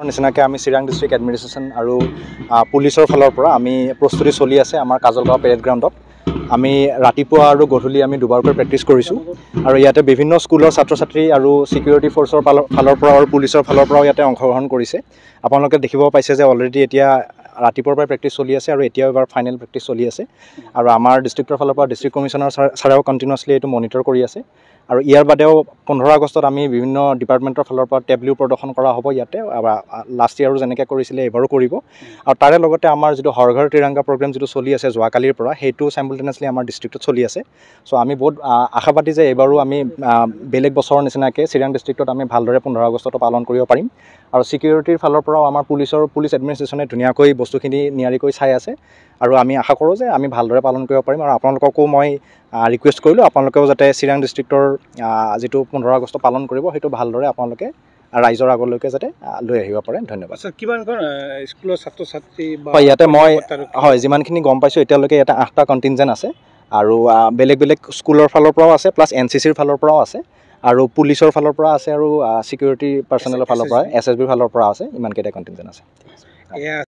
নিচিনাকৈ আমি Chirang district administration আৰু পুলিচৰ ফালৰ পৰা আমি প্ৰস্তুতি চলি আছে আমাৰ কাজলগাঁও পেৰেড গ্ৰাউণ্ডত। আমি ৰাতিপুৱা আৰু গধূলি আমি দুবাৰকৈ প্ৰেক্টিছ কৰিছোঁ আৰু ইয়াতে বিভিন্ন স্কুলৰ ছাত্ৰ ছাত্ৰী আৰু ছিকিউৰিটি ফ'ৰ্চৰ ফালৰ পৰা আৰু পুলিচৰ ফালৰ পৰাও ইয়াতে অংশগ্ৰহণ কৰিছে। আপোনালোকে দেখিব পাইছে যে অলৰেডি এতিয়া ৰাতিপুৱাৰ পৰা প্ৰেক্টিছ চলি আছে আৰু এতিয়াও এবাৰ ফাইনেল প্ৰেক্টিছ চলি আছে আৰু আমাৰ ডিষ্ট্ৰিক্টৰ ফালৰ পৰা ডিষ্ট্ৰিক্ট কমিশ্যনাৰ ছাৰেও কণ্টিনিউৱাছলি এইটো মনিটৰ কৰি আছে। আৰু ইয়াৰ বাদেও 15 আগষ্টত আমি বিভিন্ন ডিপাৰ্টমেণ্টৰ ফালৰ পৰা টেবলিউ প্ৰদৰ্শন কৰা হ'ব ইয়াতে। লাষ্ট ইয়াৰো যেনেকৈ কৰিছিলে এইবাৰো কৰিব আৰু তাৰে লগতে আমাৰ যিটো হৰ ঘৰ ত্ৰিৰংগা প্ৰগ্ৰেম যিটো চলি আছে যোৱাকালিৰ পৰা সেইটো চাইমুলটেনিয়াছলি আমাৰ ডিষ্ট্ৰিক্টত চলি আছে। চ' আমি বহুত আশাবাদী যে এইবাৰো আমি বেলেগ বছৰৰ নিচিনাকৈ চিৰাং ডিষ্ট্ৰিক্টত আমি ভালদৰে 15 আগষ্টটো পালন কৰিব পাৰিম। আৰু ছিকিউৰিটিৰ ফালৰ পৰাও আমাৰ পুলিচ এডমিনিষ্ট্ৰেশ্যনে ধুনীয়াকৈ বস্তুখিনি নিয়াৰিকৈ চাই আছে আৰু আমি আশা কৰোঁ যে আমি ভালদৰে পালন কৰিব পাৰিম। আৰু আপোনালোককো মই ৰিকুৱেষ্ট কৰিলোঁ আপোনালোকেও যাতে চিৰাং ডিষ্ট্ৰিক্টৰ যিটো 15 আগষ্ট পালন কৰিব সেইটো ভালদৰে আপোনালোকে ৰাইজৰ আগলৈকে যাতে লৈ আহিব পাৰে। ধন্যবাদ। কিমানখন স্কুলৰ ছাত্ৰ ছাত্ৰী হয় ইয়াতে মই হয় যিমানখিনি গম পাইছোঁ এতিয়ালৈকে ইয়াতে 8টা কণ্টিনজেণ্ট আছে আৰু বেলেগ বেলেগ স্কুলৰ ফালৰ পৰাও আছে প্লাছ NCCৰ ফালৰ পৰাও আছে আৰু পুলিচৰ ফালৰ পৰা আছে আৰু ছিকিউৰিটি পাৰ্চনেলৰ ফালৰ পৰা SSBৰ ফালৰ পৰা আছে। ইমানকেইটা কণ্টিনজেণ্ট আছে।